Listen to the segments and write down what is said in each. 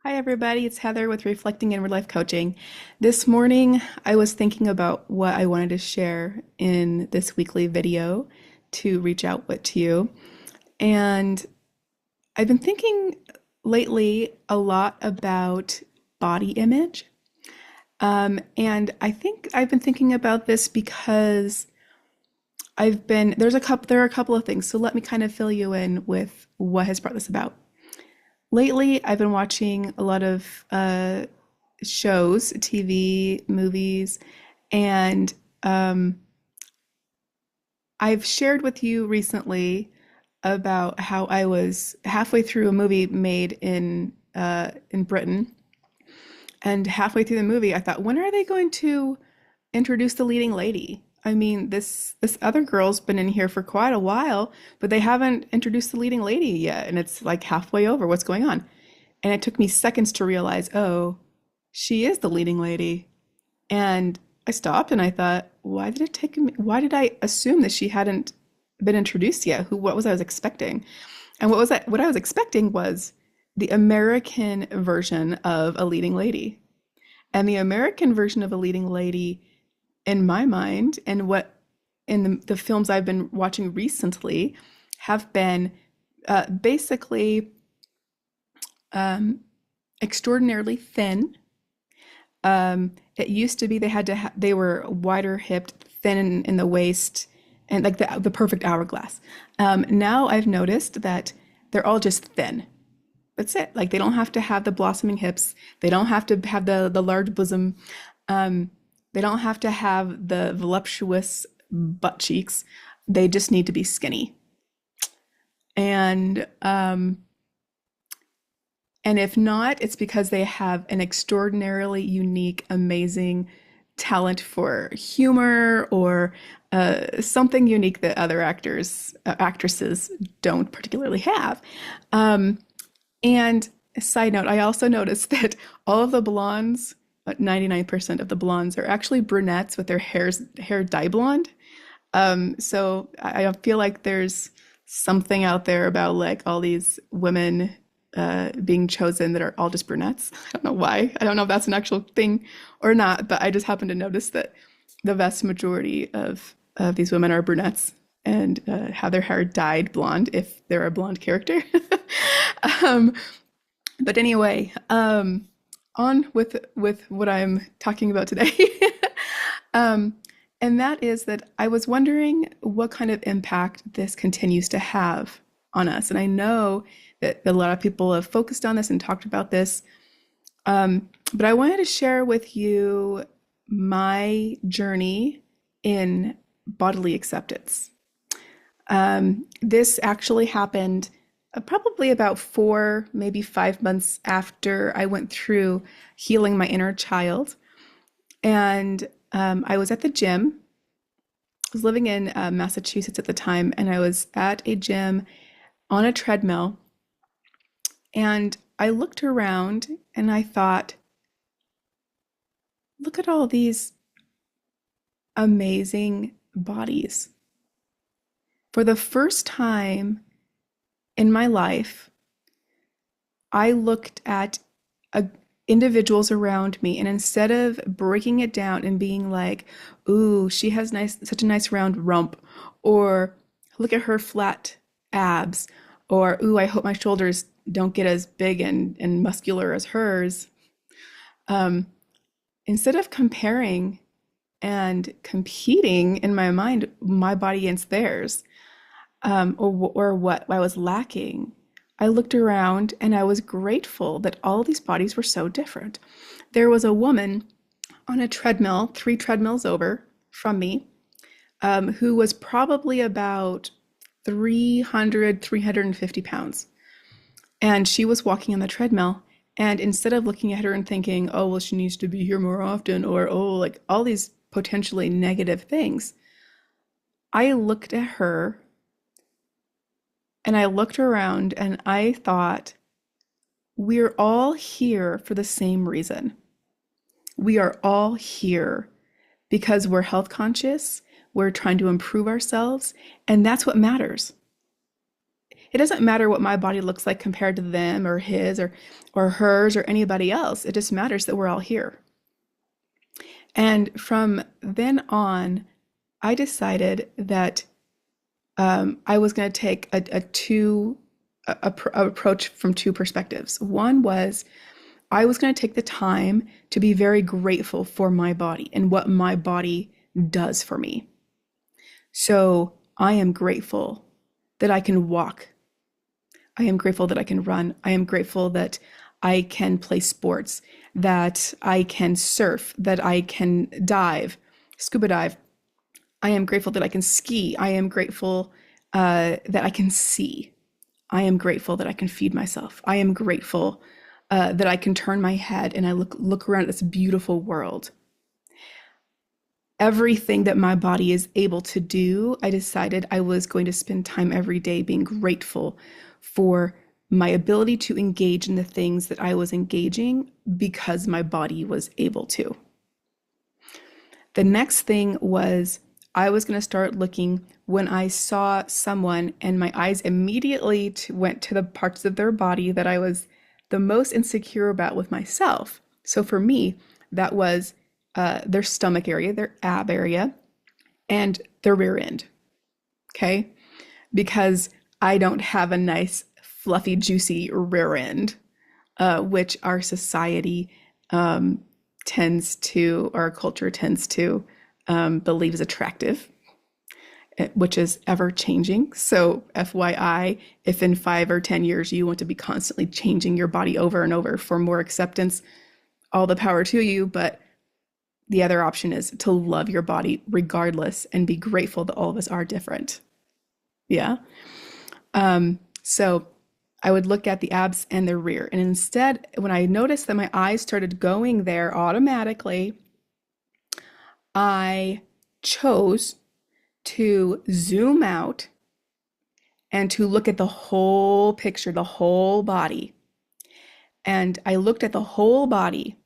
Hi, everybody. It's Heather with Reflecting Inward Life Coaching. This morning, I was thinking about what I wanted to share in this weekly video to reach out with to you. And I've been thinking lately a lot about body image. And I think I've been thinking about this because there are a couple of things. So let me kind of fill you in with what has brought this about. Lately, I've been watching a lot of shows, TV, movies, and I've shared with you recently about how I was halfway through a movie made in Britain, and halfway through the movie, I thought, when are they going to introduce the leading lady? I mean, this other girl's been in here for quite a while, but they haven't introduced the leading lady yet, and it's like halfway over. What's going on? And it took me seconds to realize, oh, she is the leading lady. And I stopped and I thought, why did I assume that she hadn't been introduced yet? What was I was expecting? And what I was expecting was the American version of a leading lady. And the American version of a leading lady, in my mind, and what in the films I've been watching recently, have been basically extraordinarily thin. It used to be they were wider hipped, thin in the waist, and like the perfect hourglass. Now I've noticed that they're all just thin. That's it. Like they don't have to have the blossoming hips. They don't have to have the large bosom. They don't have to have the voluptuous butt cheeks. They just need to be skinny. And and if not, it's because they have an extraordinarily unique, amazing talent for humor or something unique that other actresses don't particularly have. And side note, I also noticed that all of the blondes, 99% of the blondes, are actually brunettes with their hair dye blonde. So I feel like there's something out there about like all these women being chosen that are all just brunettes. I don't know why. I don't know if that's an actual thing or not, but I just happen to notice that the vast majority of these women are brunettes and have their hair dyed blonde if they're a blonde character. um, but anyway, on with what I'm talking about today. um, and that is that I was wondering what kind of impact this continues to have on us. And I know that a lot of people have focused on this and talked about this. But I wanted to share with you my journey in bodily acceptance. This actually happened probably about 4, maybe 5 months after I went through healing my inner child. And I was at the gym. I was living in Massachusetts at the time, and I was at a gym on a treadmill. And I looked around and I thought, look at all these amazing bodies. For the first time in my life, I looked at individuals around me, and instead of breaking it down and being like, ooh, she has such a nice round rump, or look at her flat abs, or ooh, I hope my shoulders don't get as big and muscular as hers. Um, Instead of comparing and competing in my mind, my body against theirs, or what I was lacking, I looked around and I was grateful that all these bodies were so different. There was a woman on a treadmill, 3 treadmills over from me, who was probably about 350 pounds. And she was walking on the treadmill. And instead of looking at her and thinking, oh, well, she needs to be here more often, or, oh, like all these potentially negative things, I looked at her and I looked around and I thought, we're all here for the same reason. We are all here because we're health conscious, we're trying to improve ourselves, and that's what matters. It doesn't matter what my body looks like compared to them or his or hers or anybody else. It just matters that we're all here. And from then on, I decided that I was going to take approach from two perspectives. One was I was going to take the time to be very grateful for my body and what my body does for me. So I am grateful that I can walk. I am grateful that I can run. I am grateful that I can play sports, that I can surf, that I can dive, scuba dive. I am grateful that I can ski. I am grateful that I can see. I am grateful that I can feed myself. I am grateful that I can turn my head and I look around at this beautiful world. Everything that my body is able to do, I decided I was going to spend time every day being grateful for my ability to engage in the things that I was engaging because my body was able to. The next thing was I was going to start looking when I saw someone and my eyes immediately went to the parts of their body that I was the most insecure about with myself. So for me, that was their stomach area, their ab area, and their rear end. Okay? Because I don't have a nice, fluffy, juicy rear end, which our society tends to, our culture tends to believe is attractive, which is ever changing. So FYI, if in 5 or 10 years you want to be constantly changing your body over and over for more acceptance, all the power to you. But the other option is to love your body regardless and be grateful that all of us are different. Yeah. So I would look at the abs and the rear. And instead, when I noticed that my eyes started going there automatically, I chose to zoom out and to look at the whole picture, the whole body. And I looked at the whole body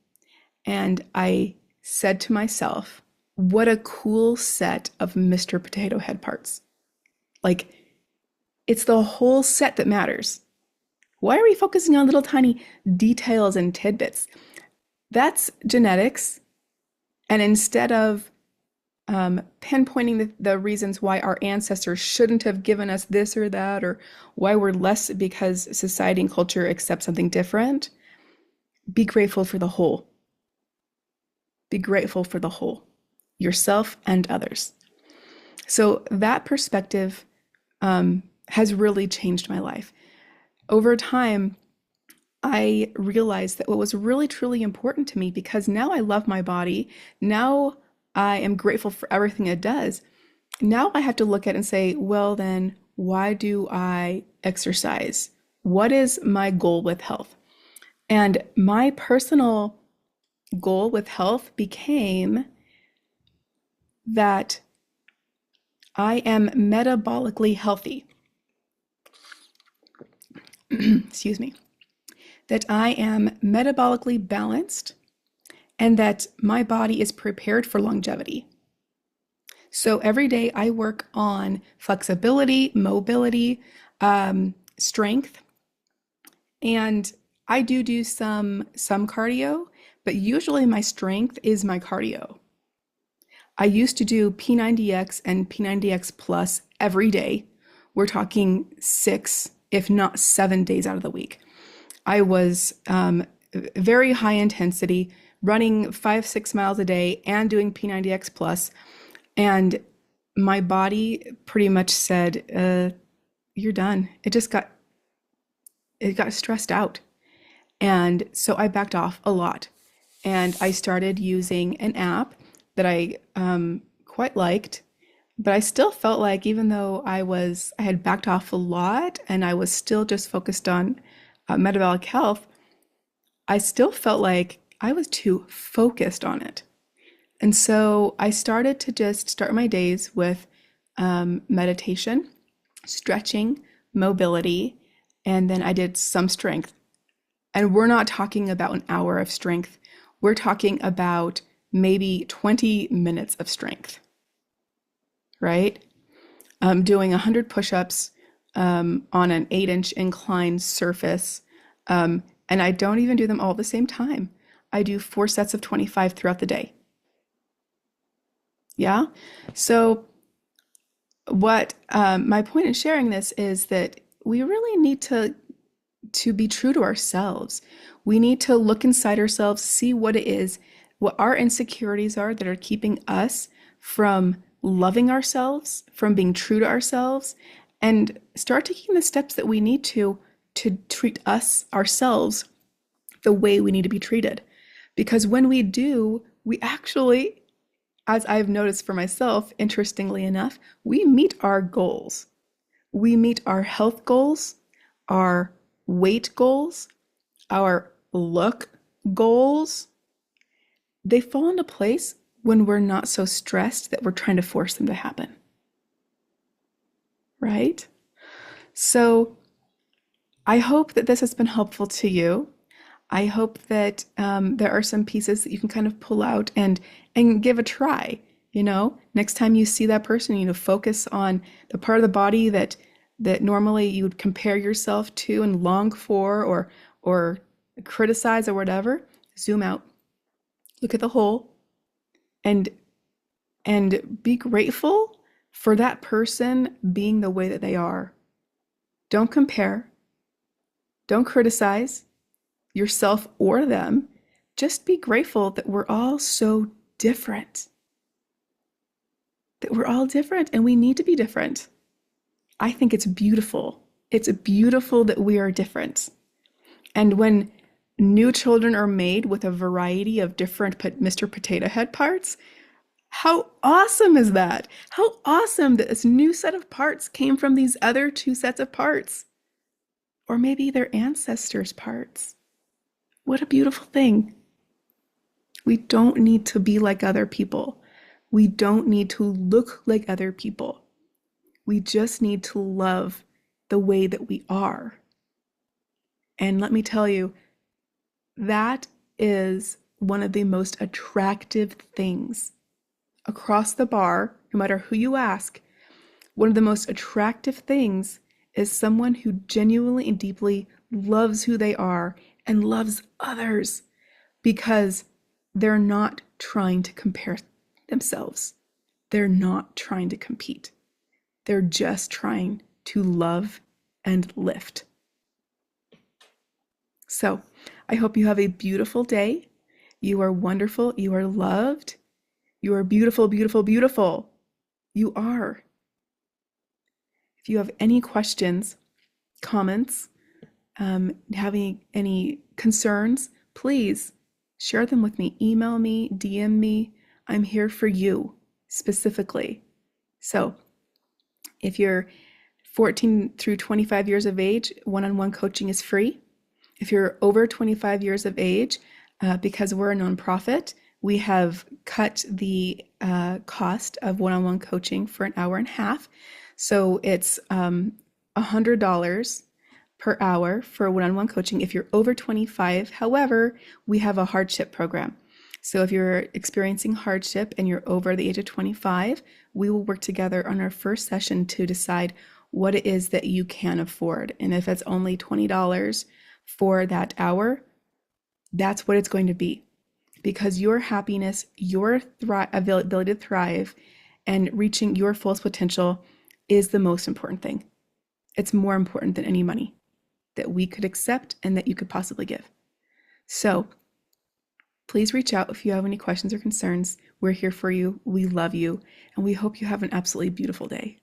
and I said to myself, what a cool set of Mr. Potato Head parts. Like, it's the whole set that matters. Why are we focusing on little tiny details and tidbits? That's genetics. And instead of pinpointing the reasons why our ancestors shouldn't have given us this or that, or why we're less because society and culture accept something different, be grateful for the whole. Be grateful for the whole, yourself and others. So that perspective has really changed my life. Over time, I realized that what was really, truly important to me, because now I love my body, now I am grateful for everything it does. Now I have to look at it and say, well, then why do I exercise? What is my goal with health? And my personal goal with health became that I am metabolically healthy. Excuse me. That I am metabolically balanced and that my body is prepared for longevity. So every day I work on flexibility, mobility, strength, and I do some cardio, but usually my strength is my cardio. I used to do P90X and P90X plus every day. We're talking 6, if not 7 days out of the week. I was very high intensity, running 5-6 miles a day and doing P90X plus. And my body pretty much said, you're done. It got stressed out. And so I backed off a lot. And I started using an app that I quite liked, but I still felt like even though I had backed off a lot and I was still just focused on metabolic health, I still felt like I was too focused on it. And so I started to just start my days with meditation, stretching, mobility, and then I did some strength. And we're not talking about an hour of strength. We're talking about maybe 20 minutes of strength, right? Doing 100 push-ups, on an 8-inch inclined surface. And I don't even do them all at the same time. I do 4 sets of 25 throughout the day. Yeah. So, what my point in sharing this is that we really need to be true to ourselves. We need to look inside ourselves, see what it is, what our insecurities are that are keeping us from loving ourselves, from being true to ourselves, and start taking the steps that we need to treat us ourselves the way we need to be treated. Because when we do, we actually, as I've noticed for myself, interestingly enough, we meet our goals. We meet our health goals, our weight goals, our look goals. They fall into place when we're not so stressed that we're trying to force them to happen. Right? So I hope that this has been helpful to you. I hope that there are some pieces that you can kind of pull out and give a try. Next time you see that person, focus on the part of the body that normally you would compare yourself to and long for or criticize or whatever. Zoom out, look at the whole, and be grateful for that person being the way that they are. Don't compare. Don't criticize yourself or them. Just be grateful that we're all so different. That we're all different and we need to be different. I think it's beautiful. It's beautiful that we are different. And when new children are made with a variety of different Mr. Potato Head parts, how awesome is that? How awesome that this new set of parts came from these other 2 sets of parts. Or maybe their ancestors' parts. What a beautiful thing. We don't need to be like other people. We don't need to look like other people. We just need to love the way that we are. And let me tell you, that is one of the most attractive things across the bar, no matter who you ask. One of the most attractive things is someone who genuinely and deeply loves who they are and loves others because they're not trying to compare themselves. They're not trying to compete. They're just trying to love and lift. So I hope you have a beautiful day. You are wonderful. You are loved. You are beautiful, beautiful, beautiful. You are. If you have any questions, comments, having any concerns, please share them with me. Email me, DM me. I'm here for you specifically. So if you're 14 through 25 years of age, one-on-one coaching is free. If you're over 25 years of age, because we're a nonprofit, we have cut the cost of one-on-one coaching for an hour and a half. So it's $100 per hour for one-on-one coaching if you're over 25. However, we have a hardship program. So if you're experiencing hardship and you're over the age of 25, we will work together on our first session to decide what it is that you can afford. And if it's only $20 for that hour, that's what it's going to be. Because your happiness, your ability to thrive, and reaching your fullest potential is the most important thing. It's more important than any money that we could accept and that you could possibly give. So please reach out if you have any questions or concerns. We're here for you. We love you. And we hope you have an absolutely beautiful day.